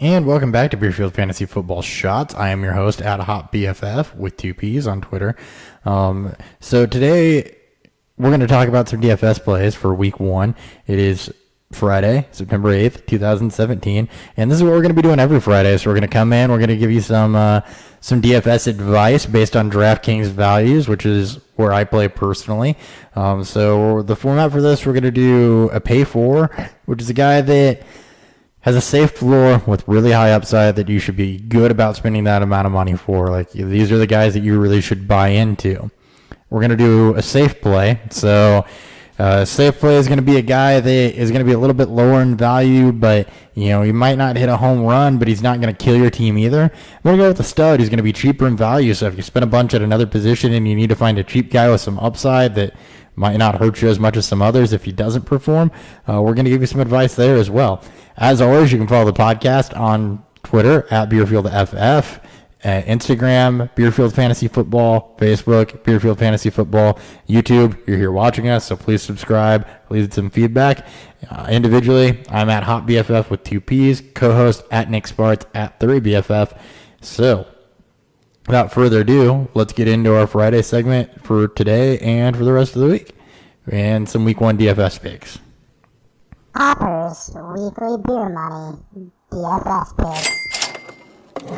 And welcome back to Beerfield Fantasy Football Shots. I am your host at HopBFF with 2 P's on Twitter. So today we're going to talk about some DFS plays for Week 1. It is Friday, September 8th, 2017, and this is what we're going to be doing every Friday. So we're going to come in, we're going to give you some DFS advice based on DraftKings values, which is where I play personally. So the format for this, we're going to do a pay for, which is a guy that has a safe floor with really high upside that you should be good about spending that amount of money for. Like, these are the guys that you really should buy into. We're going to do a safe play. So safe play is going to be a guy that is going to be a little bit lower in value, but he might not hit a home run, but he's not going to kill your team either. I'm going to go with the stud. He's going to be cheaper in value. So if you spend a bunch at another position and you need to find a cheap guy with some upside that might not hurt you as much as some others if he doesn't perform, we're going to give you some advice there as well. As always, you can follow the podcast on Twitter at BeerfieldFF, Instagram, Beerfield Fantasy Football, Facebook, Beerfield Fantasy Football, YouTube. You're here watching us, so please subscribe, leave some feedback. Individually, I'm at HopBFF with 2 P's, co-host at Nick Sparts at 3BFF. So, without further ado, let's get into our Friday segment for today and for the rest of the week, and some Week 1 DFS picks. Hopper's weekly Beer Money DFS Picks. All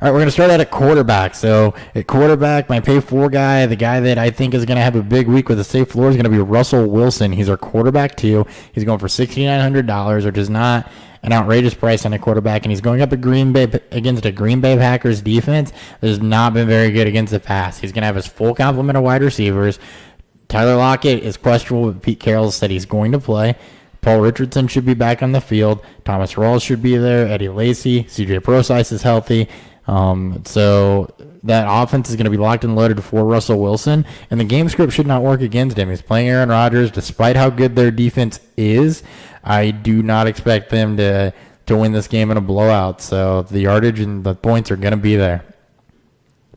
right, we're going to start out at quarterback. So at quarterback, my pay 4 guy, the guy that I think is going to have a big week with a safe floor is going to be Russell Wilson. He's our quarterback 2. He's going for $6,900, which is not an outrageous price on a quarterback, and he's going up against a Green Bay Packers defense that has not been very good against the pass. He's going to have his full complement of wide receivers. Tyler Lockett is questionable, but Pete Carroll said he's going to play. Paul Richardson should be back on the field. Thomas Rawls should be there. Eddie Lacy. CJ Prosise is healthy. So that offense is going to be locked and loaded for Russell Wilson, and the game script should not work against him. He's playing Aaron Rodgers. Despite how good their defense is, I do not expect them to win this game in a blowout. So the yardage and the points are going to be there.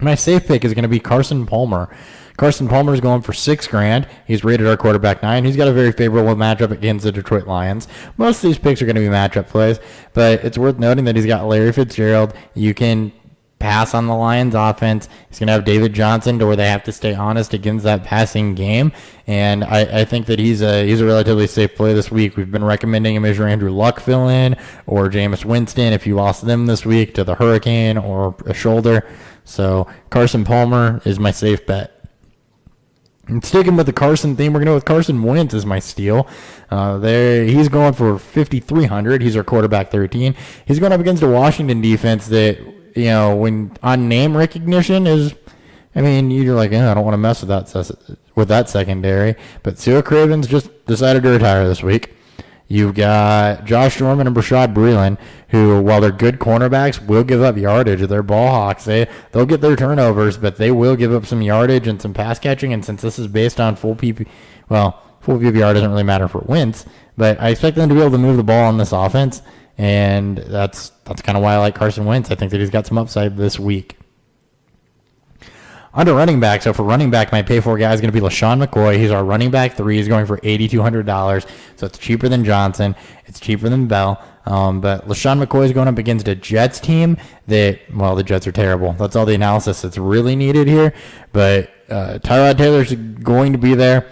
My safe pick is going to be Carson Palmer. Carson Palmer is going for $6,000. He's rated our quarterback 9. He's got a very favorable matchup against the Detroit Lions. Most of these picks are going to be matchup plays, but it's worth noting that he's got Larry Fitzgerald. You can pass on the Lions offense. He's going to have David Johnson to where they have to stay honest against that passing game, and I think that he's a relatively safe play this week. We've been recommending him as your Andrew Luck fill-in or Jameis Winston if you lost them this week to the hurricane or a shoulder. So Carson Palmer is my safe bet. And sticking with the Carson theme, we're going to go with Carson Wentz as my steal. He's going for $5,300. He's our quarterback 13. He's going up against a Washington defense that, when on name recognition is, you're like, I don't want to mess with that secondary. But Sua Craven's just decided to retire this week. You've got Josh Norman and Rashad Breeland, who, while they're good cornerbacks, will give up yardage. They're ball hawks. They'll get their turnovers, but they will give up some yardage and some pass catching. And since this is based on full PPR doesn't really matter for Wentz, but I expect them to be able to move the ball on this offense, and that's kind of why I like Carson Wentz. I think that he's got some upside this week. Under running back, so for running back, my pay for guy is going to be LaShawn McCoy. He's our running back 3. He's going for $8,200, so it's cheaper than Johnson. It's cheaper than Bell. But LaShawn McCoy is going up against a Jets team that, the Jets are terrible. That's all the analysis that's really needed here. But Tyrod Taylor's going to be there.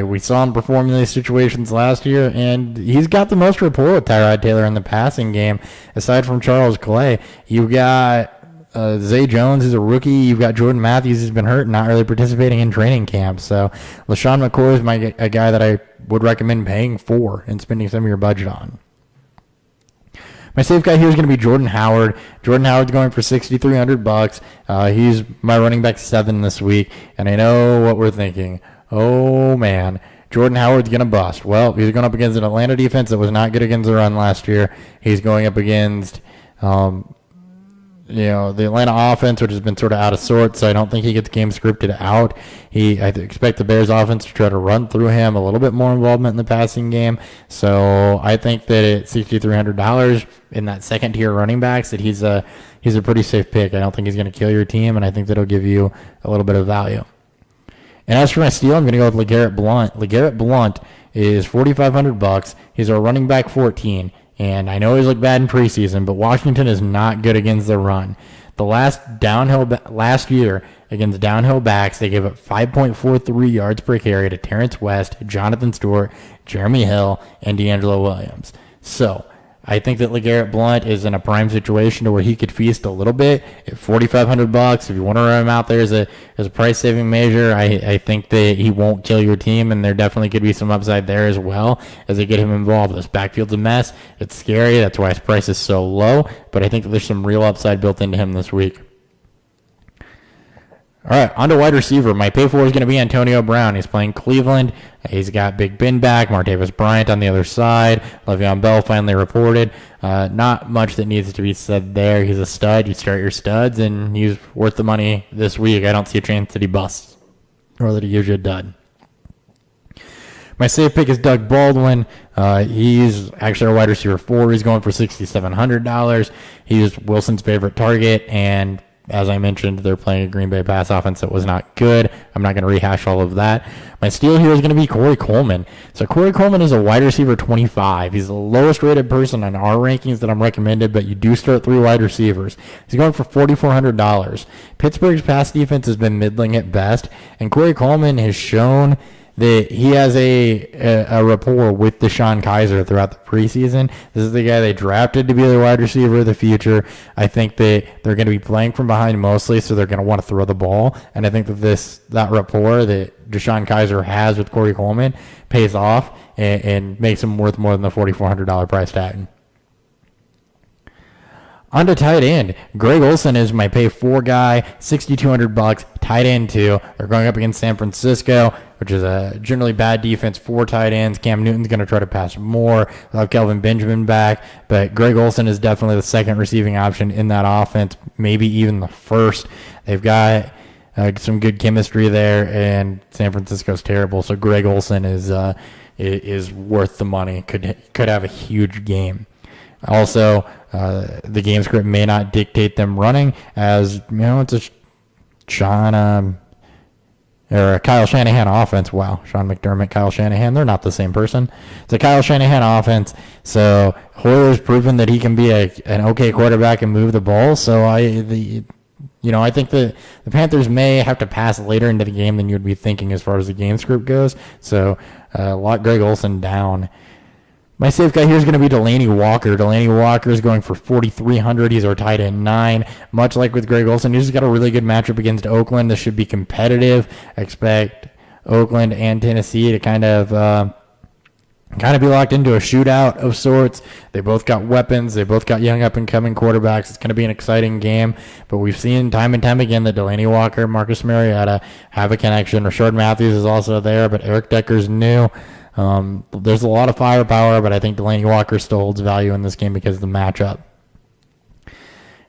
We saw him perform in these situations last year, and he's got the most rapport with Tyrod Taylor in the passing game, aside from Charles Clay. You've got Zay Jones is a rookie. You've got Jordan Matthews who's been hurt and not really participating in training camp. So LaShawn McCoy is a guy that I would recommend paying for and spending some of your budget on. My safe guy here is going to be Jordan Howard. Jordan Howard's going for $6,300. He's my running back 7 this week, and I know what we're thinking. Oh man, Jordan Howard's going to bust. Well, he's going up against an Atlanta defense that was not good against the run last year. He's going up against the Atlanta offense, which has been sort of out of sorts, so I don't think he gets game scripted out. I expect the Bears offense to try to run through him, a little bit more involvement in the passing game. So I think that at $6,300 in that second tier running backs, that he's a pretty safe pick. I don't think he's going to kill your team, and I think that he'll give you a little bit of value. And as for my steal, I'm going to go with LeGarrette Blount. LeGarrette Blount is $4,500. He's our running back 14. And I know he's looked bad in preseason, but Washington is not good against the run. The last year against downhill backs, they gave up 5.43 yards per carry to Terrence West, Jonathan Stewart, Jeremy Hill, and D'Angelo Williams. So I think that LeGarrette Blount is in a prime situation to where he could feast a little bit at $4,500. If you want to run him out there as a price saving measure, I think that he won't kill your team, and there definitely could be some upside there as well as they get him involved. This backfield's a mess. It's scary. That's why his price is so low, but I think that there's some real upside built into him this week. All right, on to wide receiver. My pay for is going to be Antonio Brown. He's playing Cleveland. He's got Big Ben back, Martavis Bryant on the other side. Le'Veon Bell finally reported. Not much that needs to be said there. He's a stud. You start your studs, and he's worth the money this week. I don't see a chance that he busts or that he gives you a dud. My safe pick is Doug Baldwin. He's actually a wide receiver 4. He's going for $6,700. He's Wilson's favorite target, and as I mentioned, they're playing a Green Bay pass offense that was not good. I'm not going to rehash all of that. My steal here is going to be Corey Coleman. So Corey Coleman is a wide receiver 25. He's the lowest rated person on our rankings that I'm recommended, but you do start 3 wide receivers. He's going for $4,400. Pittsburgh's pass defense has been middling at best, and Corey Coleman has shown that he has a rapport with DeShone Kizer throughout the preseason. This is the guy they drafted to be their wide receiver of the future. I think that they're going to be playing from behind mostly, so they're going to want to throw the ball. And I think that that rapport that DeShone Kizer has with Corey Coleman pays off and makes him worth more than the $4,400 price tag. On to tight end. Greg Olsen is my pay 4 guy, $6,200, tight end 2. They're going up against San Francisco, which is a generally bad defense for tight ends. Cam Newton's going to try to pass more. They'll have Kelvin Benjamin back, but Greg Olsen is definitely the second receiving option in that offense, maybe even the first. They've got some good chemistry there, and San Francisco's terrible, so Greg Olsen is worth the money. Could have a huge game. Also, the game script may not dictate them running, as it's a Kyle Shanahan offense. Wow, Sean McDermott, Kyle Shanahan, they're not the same person. It's a Kyle Shanahan offense, so Hoyer's proven that he can be an okay quarterback and move the ball. So I think the Panthers may have to pass later into the game than you'd be thinking as far as the game script goes. So lock Greg Olsen down. My safe guy here is going to be Delaney Walker. Delaney Walker is going for $4,300. He's our tight end 9. Much like with Greg Olsen, he's got a really good matchup against Oakland. This should be competitive. I expect Oakland and Tennessee to kind of be locked into a shootout of sorts. They both got weapons. They both got young up-and-coming quarterbacks. It's going to be an exciting game. But we've seen time and time again that Delaney Walker, Marcus Mariota have a connection. Rashard Matthews is also there, but Eric Decker's new. There's a lot of firepower, but I think Delaney Walker still holds value in this game because of the matchup.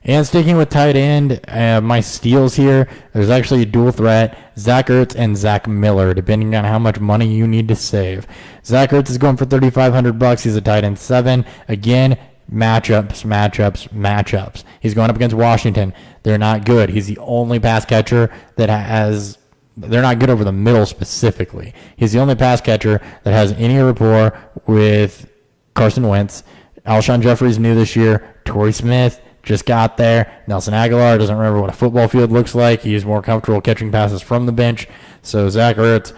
And sticking with tight end, my steals here, there's actually a dual threat, Zach Ertz and Zach Miller, depending on how much money you need to save. Zach Ertz is going for $3,500. He's a tight end 7. Again, matchups. He's going up against Washington. They're not good. He's the only pass catcher that has... They're not good over the middle specifically. He's the only pass catcher that has any rapport with Carson Wentz. Alshon Jeffrey's new this year. Torrey Smith just got there. Nelson Aguilar doesn't remember what a football field looks like. He's more comfortable catching passes from the bench. So Zach Ertz,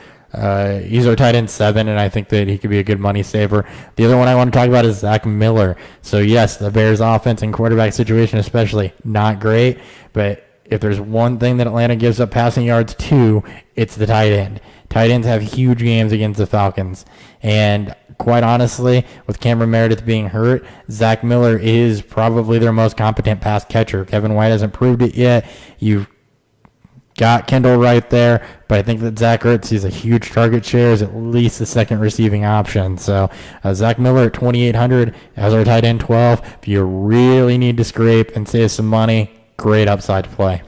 he's our tight end 7, and I think that he could be a good money saver. The other one I want to talk about is Zach Miller. So yes, the Bears offense and quarterback situation especially, not great, but if there's one thing that Atlanta gives up passing yards to, it's the tight end. Tight ends have huge games against the Falcons. And quite honestly, with Cameron Meredith being hurt, Zach Miller is probably their most competent pass catcher. Kevin White hasn't proved it yet. You've got Kendall right there, but I think that Zach Ertz is a huge target share, is at least the second receiving option. So Zach Miller at $2,800 as our tight end 12. If you really need to scrape and save some money, great upside play.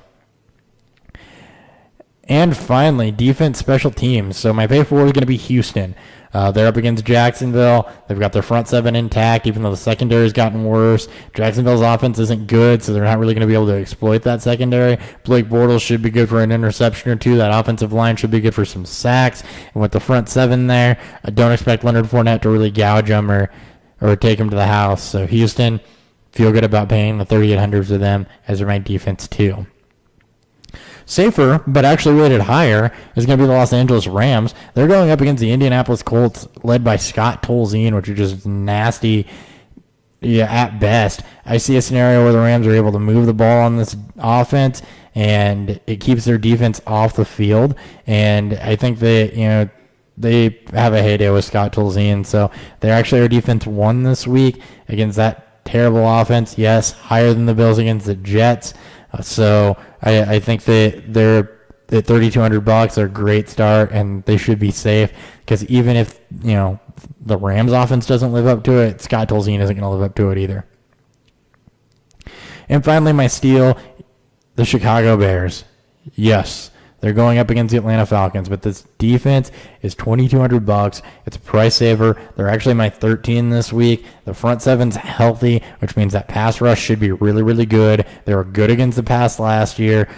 And finally, defense special teams. So my pay 4 is going to be Houston. They're up against Jacksonville. They've got their front 7 intact, even though the secondary has gotten worse. Jacksonville's offense isn't good, so they're not really going to be able to exploit that secondary. Blake Bortles should be good for an interception or 2. That offensive line should be good for some sacks. And with the front 7 there, I don't expect Leonard Fournette to really gouge them or or take them to the house. So Houston, feel good about paying the 3,800 for them as they're my defense too. Safer, but actually rated higher, is going to be the Los Angeles Rams. They're going up against the Indianapolis Colts, led by Scott Tolzien, which are just nasty, at best. I see a scenario where the Rams are able to move the ball on this offense, and it keeps their defense off the field. And I think they have a heyday with Scott Tolzien, so they're actually our defense 1 this week against that terrible offense. Yes, higher than the Bills against the Jets. So I think that they're at $3,200. They're a great start, and they should be safe, because even if the Rams offense doesn't live up to it, Scott Tolzien isn't going to live up to it either. And finally, my steal, the Chicago Bears. Yes, they're going up against the Atlanta Falcons, but this defense is $2,200. It's a price saver. They're actually my 13 this week. The front seven's healthy, which means that pass rush should be really, really good. They were good against the pass last year.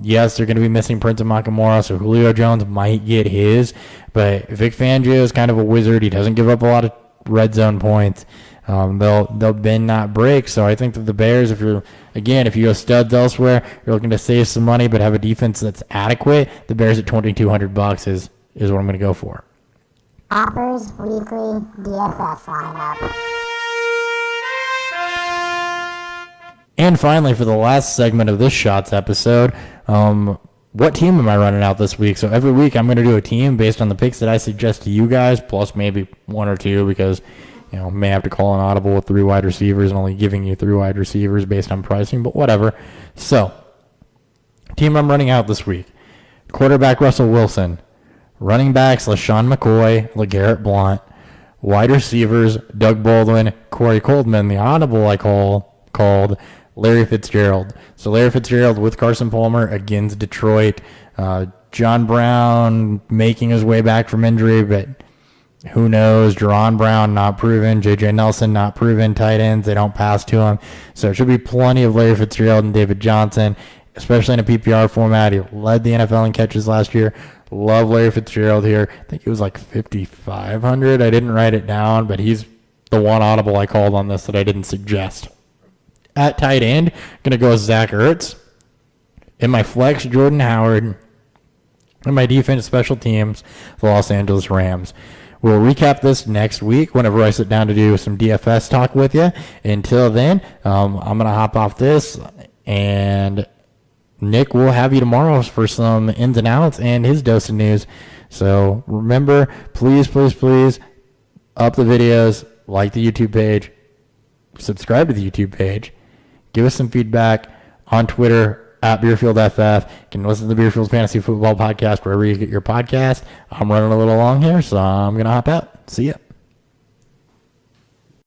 Yes, they're going to be missing Prince of Makamura, so Julio Jones might get his, but Vic Fangio is kind of a wizard. He doesn't give up a lot of red zone points. They'll bend, not break. So I think that the Bears, if you go studs elsewhere, you're looking to save some money but have a defense that's adequate, the Bears at $2,200 is what I'm going to go for. Hopper's weekly DFS lineup. And finally, for the last segment of this Shots episode, what team am I running out this week? So every week I'm going to do a team based on the picks that I suggest to you guys, plus maybe 1 or 2, because may have to call an audible with 3 wide receivers and only giving you 3 wide receivers based on pricing, but whatever. So, team I'm running out this week. Quarterback Russell Wilson. Running backs LaShawn McCoy, LeGarrette Blount. Wide receivers Doug Baldwin, Corey Coleman. The audible I called Larry Fitzgerald. So Larry Fitzgerald with Carson Palmer against Detroit. John Brown making his way back from injury, but who knows? Jaron Brown, not proven. J.J. Nelson, not proven. Tight ends, they don't pass to him. So it should be plenty of Larry Fitzgerald and David Johnson, especially in a PPR format. He led the NFL in catches last year. Love Larry Fitzgerald here. I think he was like 5,500. I didn't write it down, but he's the one audible I called on this that I didn't suggest. At tight end, going to go with Zach Ertz. In my flex, Jordan Howard. In my defense, special teams, the Los Angeles Rams. We'll recap this next week whenever I sit down to do some DFS talk with you. Until then, I'm going to hop off this, and Nick will have you tomorrow for some ins and outs and his dose of news. So remember, please, please, please, up the videos, like the YouTube page, subscribe to the YouTube page, give us some feedback on Twitter, at BeerfieldFF. You can listen to the Beerfield Fantasy Football Podcast wherever you get your podcast. I'm running a little long here, so I'm going to hop out. See ya.